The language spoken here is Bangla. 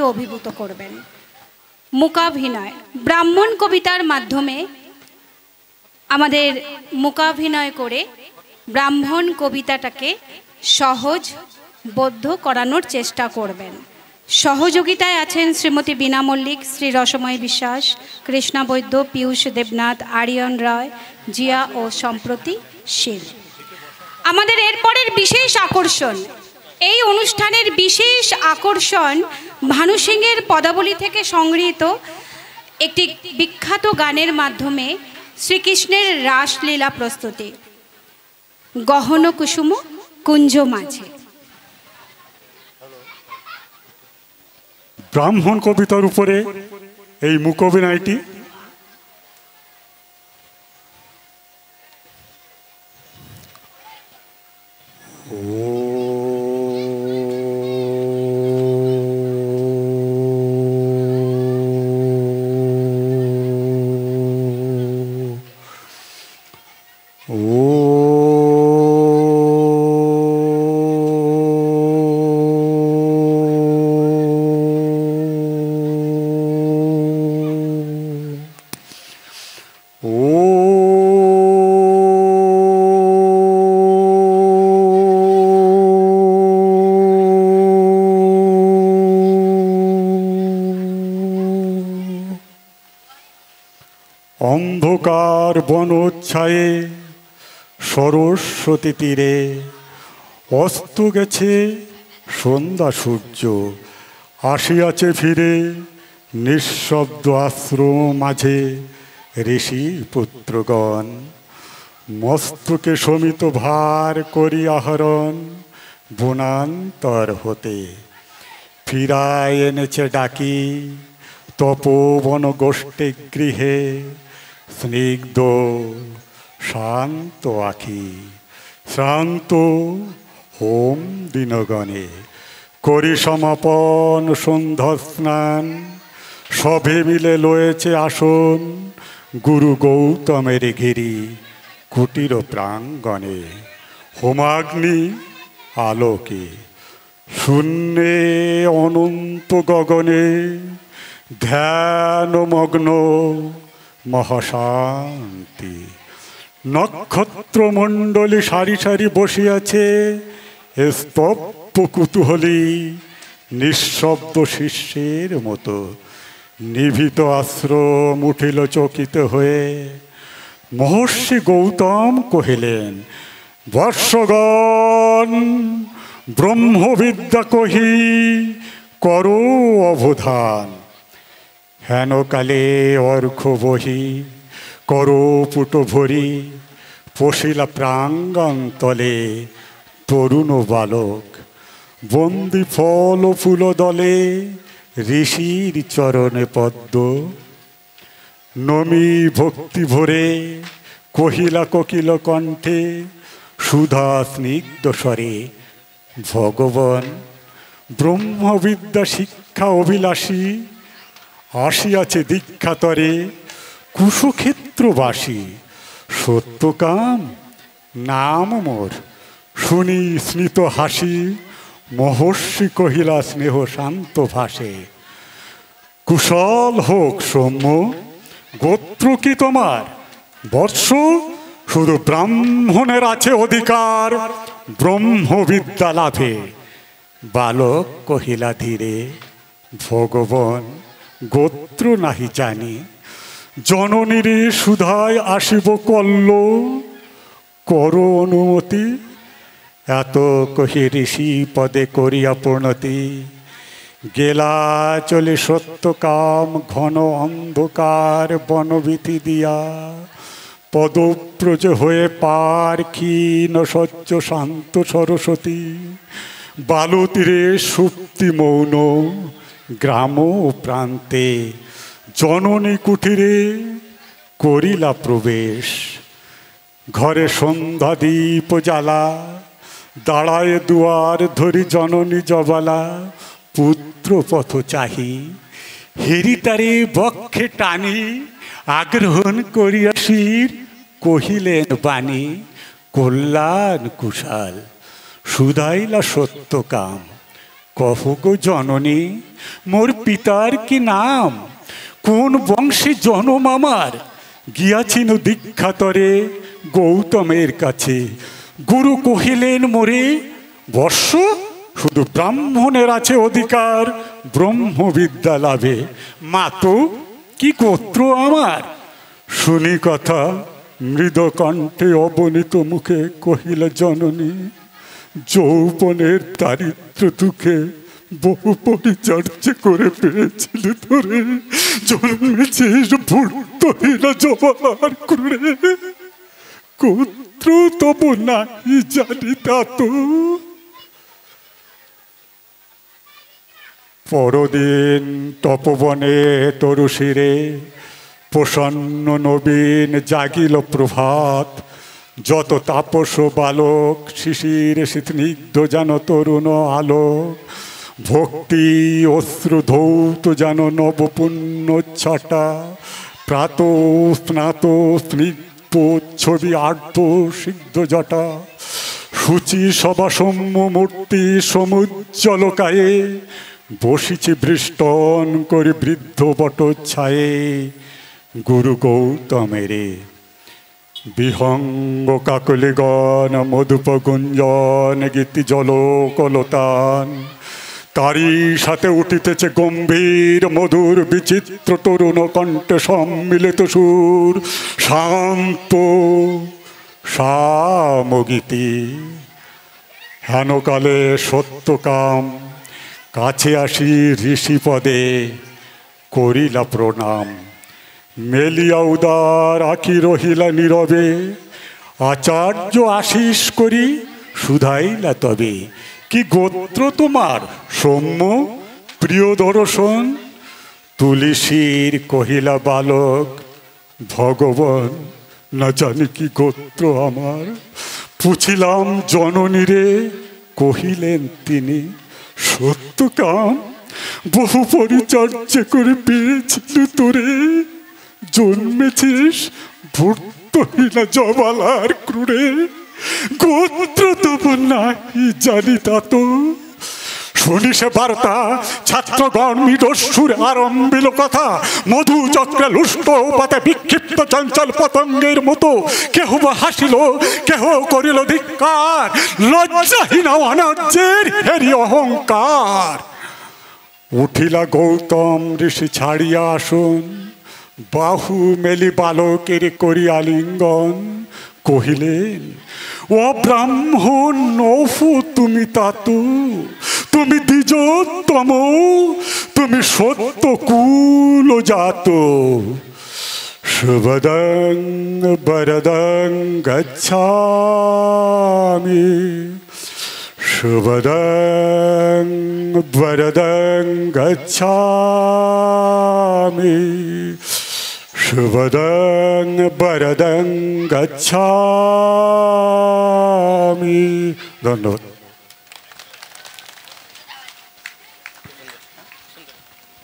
আমাকে অভিভূত করবেন। মূকাভিনয় ব্রাহ্মণ কবিতার মাধ্যমে আমাদের মূকাভিনয় করে ব্রাহ্মণ কবিতাটাকে সহজ বোধ্য করানোর চেষ্টা করবেন। সহযোগিতায় আছেন শ্রীমতী বীণা মল্লিক, শ্রী রসময় বিশ্বাস, কৃষ্ণা বৈদ্য, পীয়ূষ দেবনাথ, আরিয়ন রায়, জিয়া ও সম্প্রতি শীল। আমাদের এরপরের বিশেষ আকর্ষণ, এই অনুষ্ঠানের বিশেষ আকর্ষণ ভানু সিংয়ের পদাবলী থেকে সংগৃহীত একটি বিখ্যাত গানের মাধ্যমে শ্রীকৃষ্ণের রাসলীলা প্রস্তুতি। গহন কুসুম কুঞ্জ মাঝে। ব্রাহ্মণ কবিতার উপরে এই মূকাভিনয়টি অন্ধকার বনোচ্ছায়ে সরস্বতী তীরে অস্ত গেছে সন্ধ্যা সূর্য, আসিয়াছে ফিরে নিঃশব্দ আশ্রম মাঝে ঋষি পুত্রগণ। মস্তকে শমিত ভার করি আহরণ বনান্তর হতে, ফিরায় এনেছে ডাকি তপোবন গোষ্ঠী গৃহে। স্নিগ্ধ শান্ত আখি শ্রান্ত হোম দিনগণে, করি সমাপন সন্ধ্যা স্নান। সবে মিলে লয়েছে আসন গুরু গৌতমের ঘিরি কুটির প্রাঙ্গণে। হোমাগ্নি আলোকে শূন্যে অনন্ত গগনে, ধ্যানমগ্ন মহাশান্তি। নক্ষত্রমণ্ডলী সারি সারি বসিয়াছে স্তব্ধ কুতূহলী নিঃশব্দ শিষ্যের মতো। নিভৃত আশ্রম উঠিল চকিত হয়ে। মহর্ষি গৌতম কহিলেন, বর্ষগণ ব্রহ্মবিদ্যা কহি করো অবধান। হেনকালে অর্ঘ্য বহি করো পুট ভরি, পশিলা প্রাঙ্গণ তলে তরুণ বালক। বন্দি ফল ফুল দলে ঋষির চরণে পদ্ম। নমি ভক্তি ভরে কহিলা কোকিল কণ্ঠে, সুধা স্নিগ্ধ স্বরে ভগবান। ব্রহ্মবিদ্যা শিক্ষা অভিলাষী আসিয়াছে দীক্ষাতরে কুশক্ষেত্রবাসী। সত্যকাম নাম মোর শুনি স্মিত হাসি, মহর্ষি কহিলা স্নেহ শান্ত ভাষে। কুশল হোক সৌম্য, গোত্র কি তোমার? বৎস শুধু ব্রাহ্মণের আছে অধিকার ব্রহ্মবিদ্যা লাভে। বালক কহিলা ধীরে, ভগবান গোত্র নাহি জানি। জননীরে সুধায় আসিব কল্ল, করো অনুমতি। এত কহি ঋষি পদে করিয়া পূর্ণতি। গেলা চলে সত্যকাম ঘন অন্ধকার বনভীতি দিয়া। পদব্রজ হয়ে পার ক্ষীণ স্বচ্ছ শান্ত সরস্বতী। বালুতীরে সুপ্তি মৌন গ্রাম প্রান্তে। জননী কুটিরে করিলা প্রবেশ। ঘরে সন্ধ্যা দীপ জ্বালা, দাঁড়ায় দুয়ার ধরি জননী জবালা। পুত্র পথ চাহি হেরিতারে বক্ষে টানি। আগ্রহণ করিয়া শির কহিলেন বাণী। কল্যাণ কুশাল শুধাইলা সত্যকাম, কহ গো জননী, মোর পিতার কি নাম? কোন বংশে জনম আমার? গিয়াছিল দীক্ষাতরে গৌতমের কাছে। গুরু কহিলেন মোরে, বর্ষ শুধু ব্রাহ্মণের আছে অধিকার ব্রহ্মবিদ্যা লাভে। মাতো কি গোত্র আমার? শুনি কথা মৃদ কণ্ঠে অবনীত মুখে কহিল জননী, যৌবনের দারিদ্র দুঃখে বহু পরিচর্যা করে পেয়েছিল তোরে, জন্মেছিস ভূর্তহীন জবালার করে। গোত্র তবু নাই জানি তা তো। পরদিন তপবনে তরুশিরে প্রসন্ন নবীন জাগিল প্রভাত। যত তাপস বালক শিশির স্নিগ্ধ যেন তরুণ আলোক। ভক্তি অশ্রু ধৌত যেন নবপুণ্য ছটা। প্রাত স্নাত স্নিগ্ধ ছবি আর্ত সিদ্ধ জটা। সূচি সভা সৌম্য মূর্তি সমুজ্জ্বল কায়ে। বসিছে বৃষ্টন করে বৃদ্ধ বট ছায়ে। গুরু গৌতমেরে বিহঙ্গ কাকলিগণ মধুপ গুঞ্জন গীতি জল কলতান। তারই সাথে উঠিতেছে গম্ভীর মধুর বিচিত্র তরুণ কণ্ঠে সম্মিলিত সুর। শান্ত সামগীতি হেনকালে সত্যকাম কাছে আসি ঋষি পদে করিলা প্রণাম। মেলিয়া উদার আঁকি রহিলা নীরবে। আচার্য আশিস করি শুধাইলা তবে, কি গোত্র তোমার সৌম্য প্রিয় দর্শন? তুলসীর কহিলা বালক, ভগবান না জানি কি গোত্র আমার। পুছিলাম জননীরে, কহিলেন তিনি, সত্যকাম বহু পরিচর্যা করে পেয়েছিল তোরে, জন্মেছিস ভূর্তহীনা জবালার ক্রুড়ে। গোত্র তবু নাই জানি তা তো। শুনি সে বার্তা ছাত্রগণ মৃদস্বরে আরম্ভিল কথা। মধু চক্রে লুষ্ট পাতে বিক্ষিপ্ত চঞ্চল পতঙ্গের মতো। কেহ বা হাসিল, কেহ করিল ধিক্কার। লজ্জাহীন অনার্যের হেরি অহংকার। উঠিলা গৌতম ঋষি ছাড়িয়া আসুন। বাহু মেলি বালকের করি আলিঙ্গন। কহিলেন, ও ব্রাহ্মণ নৌফু তুমি তাতু। তুমি দ্বিজোত্তম, তুমি সত্য কুল জাত। শুভদং বরদং গচ্ছামি। শুভদং বরদং গচ্ছামি। শুভদং বরদং গচ্ছামি। ধন্যবাদ।